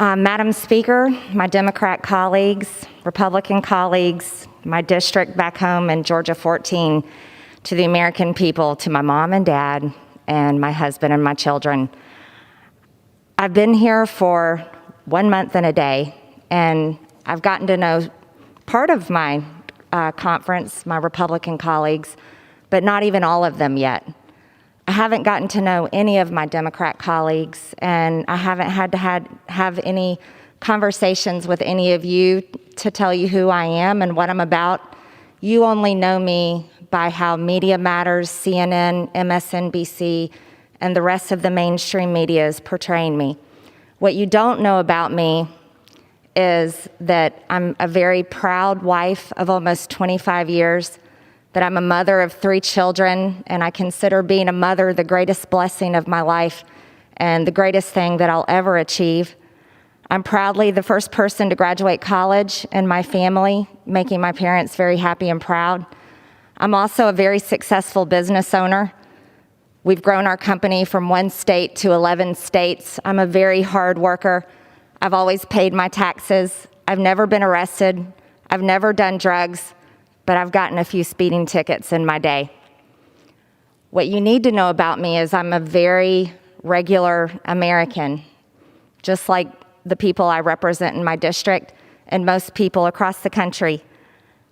Madam Speaker, my Democrat colleagues, Republican colleagues, my district back home in Georgia 14, to the American people, to my mom and dad, and my husband and my children. I've been here for 1 month and a day, and I've gotten to know part of my conference, my Republican colleagues, but not even all of them yet. I haven't gotten to know any of my Democrat colleagues, and I haven't had to have any conversations with any of you to tell you who I am and what I'm about. You only know me by how Media Matters, CNN, MSNBC, and the rest of the mainstream media is portraying me. What you don't know about me is that I'm a very proud wife of almost 25 years, that I'm a mother of 3 children, and I consider being a mother the greatest blessing of my life and the greatest thing that I'll ever achieve. I'm proudly the first person to graduate college in my family, making my parents very happy and proud. I'm also a very successful business owner. We've grown our company from 1 state to 11 states. I'm a very hard worker. I've always paid my taxes. I've never been arrested. I've never done drugs, but I've gotten a few speeding tickets in my day. What you need to know about me is I'm a very regular American, just like the people I represent in my district and most people across the country.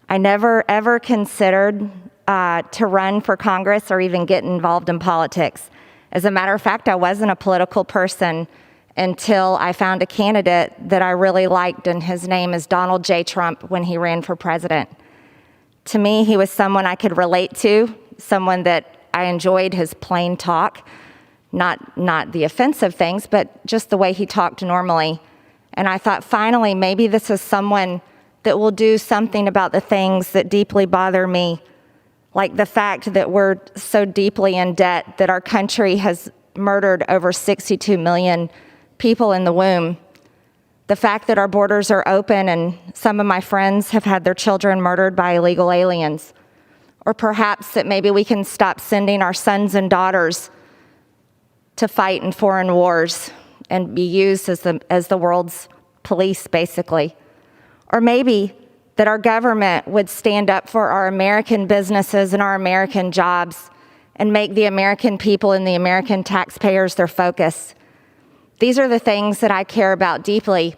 I never ever considered to run for Congress or even get involved in politics. As a matter of fact, I wasn't a political person until I found a candidate that I really liked, and his name is Donald J. Trump when he ran for president. To me, he was someone I could relate to, someone that I enjoyed his plain talk, not the offensive things, but just the way he talked normally. And I thought, finally, maybe this is someone that will do something about the things that deeply bother me, like the fact that we're so deeply in debt that our country has murdered over 62 million people in the womb. The fact that our borders are open and some of my friends have had their children murdered by illegal aliens. Or perhaps that maybe we can stop sending our sons and daughters to fight in foreign wars and be used as the world's police, basically. Or maybe that our government would stand up for our American businesses and our American jobs and make the American people and the American taxpayers their focus. These are the things that I care about deeply.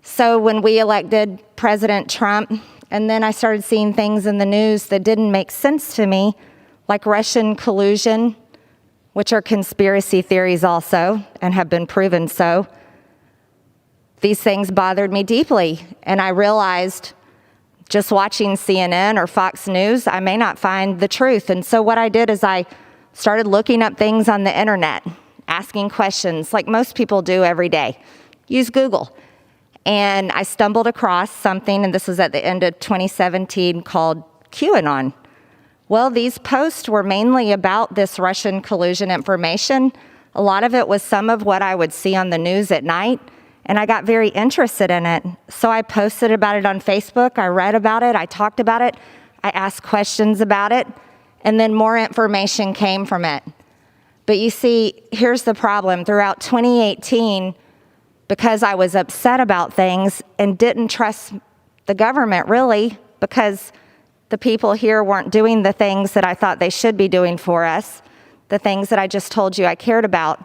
So when we elected President Trump, and then I started seeing things in the news that didn't make sense to me, like Russian collusion, which are conspiracy theories also, and have been proven so, these things bothered me deeply. And I realized just watching CNN or Fox News, I may not find the truth. And so what I did is I started looking up things on the internet, asking questions like most people do every day. Use Google. And I stumbled across something, and this was at the end of 2017, called QAnon. Well, these posts were mainly about this Russian collusion information. A lot of it was some of what I would see on the news at night, and I got very interested in it. So I posted about it on Facebook, I read about it, I talked about it, I asked questions about it, and then more information came from it. But you see, here's the problem. Throughout 2018, because I was upset about things and didn't trust the government really, because the people here weren't doing the things that I thought they should be doing for us, the things that I just told you I cared about.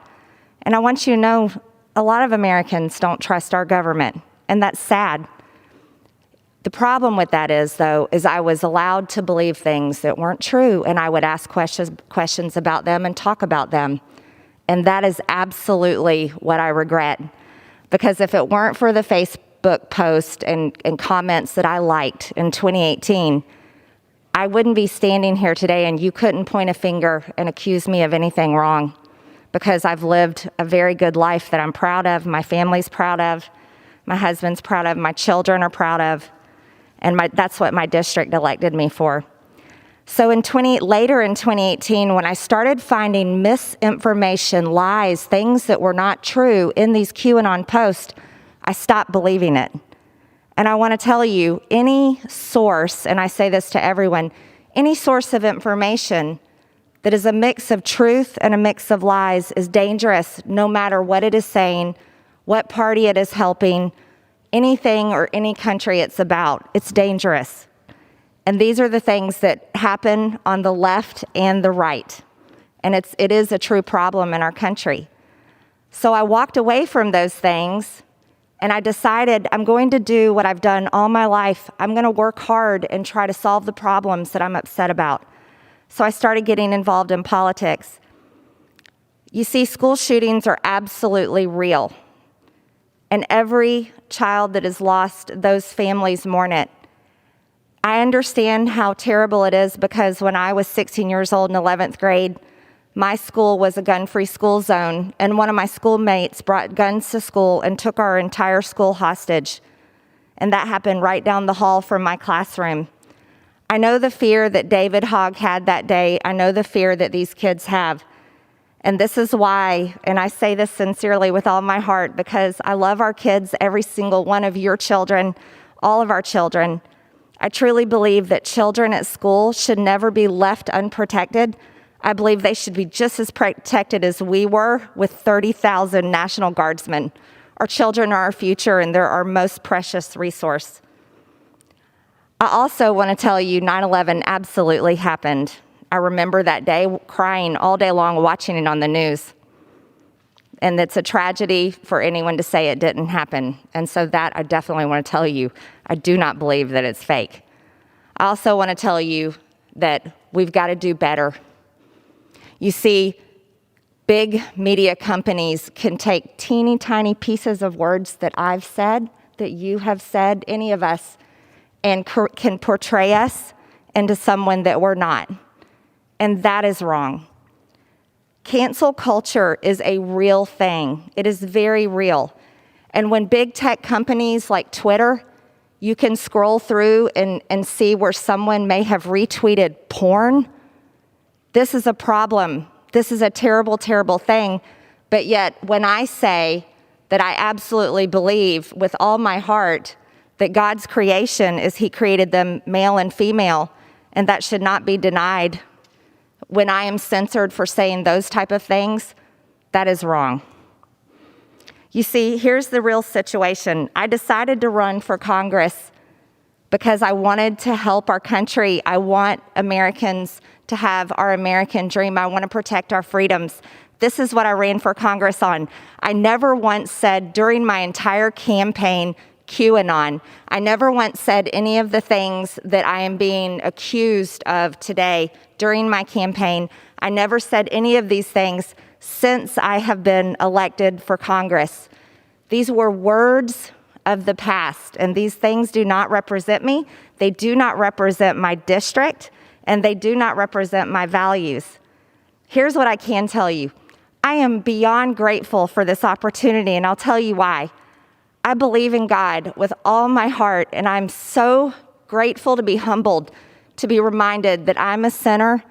And I want you to know, a lot of Americans don't trust our government, and that's sad. The problem with that is, though, is I was allowed to believe things that weren't true, and I would ask questions about them and talk about them. And that is absolutely what I regret. Because if it weren't for the Facebook post and comments that I liked in 2018, I wouldn't be standing here today, and you couldn't point a finger and accuse me of anything wrong, because I've lived a very good life that I'm proud of, my family's proud of, my husband's proud of, my children are proud of, and that's what my district elected me for. So later in 2018, when I started finding misinformation, lies, things that were not true in these QAnon posts, I stopped believing it. And I want to tell you, any source, and I say this to everyone, any source of information that is a mix of truth and a mix of lies is dangerous, no matter what it is saying, what party it is helping, anything or any country it's about. It's dangerous. And these are the things that happen on the left and the right. And it is a true problem in our country. So I walked away from those things, and I decided I'm going to do what I've done all my life. I'm going to work hard and try to solve the problems that I'm upset about. So I started getting involved in politics. You see, school shootings are absolutely real. And every child that is lost, those families mourn it. I understand how terrible it is because when I was 16 years old in 11th grade, my school was a gun-free school zone, and one of my schoolmates brought guns to school and took our entire school hostage. And that happened right down the hall from my classroom. I know the fear that David Hogg had that day. I know the fear that these kids have. And this is why, and I say this sincerely with all my heart, because I love our kids, every single one of your children, all of our children. I truly believe that children at school should never be left unprotected. I believe they should be just as protected as we were with 30,000 National Guardsmen. Our children are our future, and they're our most precious resource. I also want to tell you 9/11 absolutely happened. I remember that day crying all day long watching it on the news. And it's a tragedy for anyone to say it didn't happen. And so that I definitely want to tell you, I do not believe that it's fake. I also want to tell you that we've got to do better. You see, big media companies can take teeny tiny pieces of words that I've said, that you have said, any of us, and can portray us into someone that we're not. And that is wrong. Cancel culture is a real thing. It is very real. And when big tech companies like Twitter, you can scroll through and see where someone may have retweeted porn, this is a problem. This is a terrible, terrible thing. But yet, when I say that I absolutely believe with all my heart that God's creation is He created them male and female, and that should not be denied, when I am censored for saying those type of things, that is wrong. You see, here's the real situation. I decided to run for Congress because I wanted to help our country. I want Americans to have our American dream. I want to protect our freedoms. This is what I ran for Congress on. I never once said during my entire campaign, QAnon. I never once said any of the things that I am being accused of today during my campaign. I never said any of these things since I have been elected for Congress. These were words of the past, and these things do not represent me. They do not represent my district, and they do not represent my values. Here's what I can tell you. I am beyond grateful for this opportunity, and I'll tell you why. I believe in God with all my heart, and I'm so grateful to be humbled, to be reminded that I'm a sinner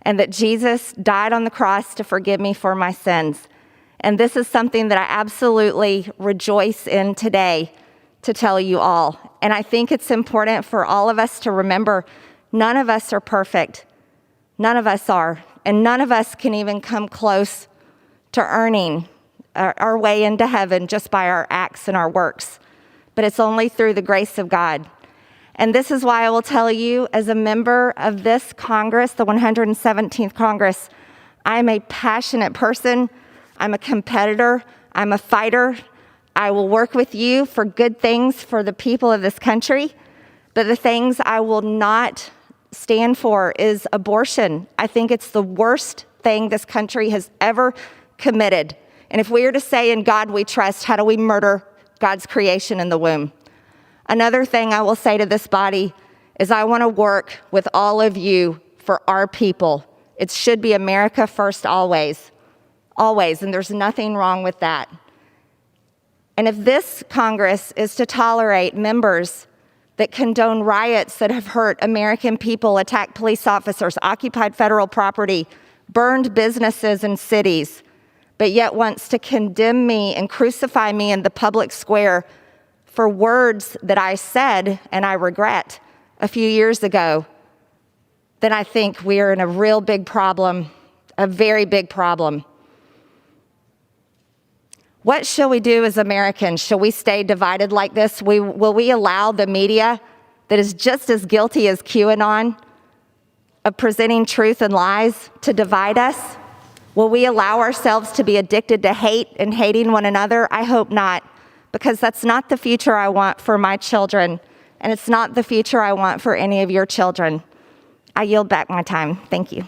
and that Jesus died on the cross to forgive me for my sins. And this is something that I absolutely rejoice in today to tell you all. And I think it's important for all of us to remember none of us are perfect. None of us are. And none of us can even come close to earning our way into heaven just by our acts and our works. But it's only through the grace of God. And this is why I will tell you, as a member of this Congress, the 117th Congress, I'm a passionate person. I'm a competitor. I'm a fighter. I will work with you for good things for the people of this country. But the things I will not stand for is abortion. I think it's the worst thing this country has ever committed. And if we are to say in God we trust, how do we murder God's creation in the womb? Another thing I will say to this body is I want to work with all of you for our people. It should be America first always, always, and there's nothing wrong with that. And if this Congress is to tolerate members that condone riots that have hurt American people, attacked police officers, occupied federal property, burned businesses and cities, but yet wants to condemn me and crucify me in the public square for words that I said and I regret a few years ago, then I think we are in a real big problem, a very big problem. What shall we do as Americans? Shall we stay divided like this? Will we allow the media that is just as guilty as QAnon of presenting truth and lies to divide us? Will we allow ourselves to be addicted to hate and hating one another? I hope not, because that's not the future I want for my children, and it's not the future I want for any of your children. I yield back my time. Thank you.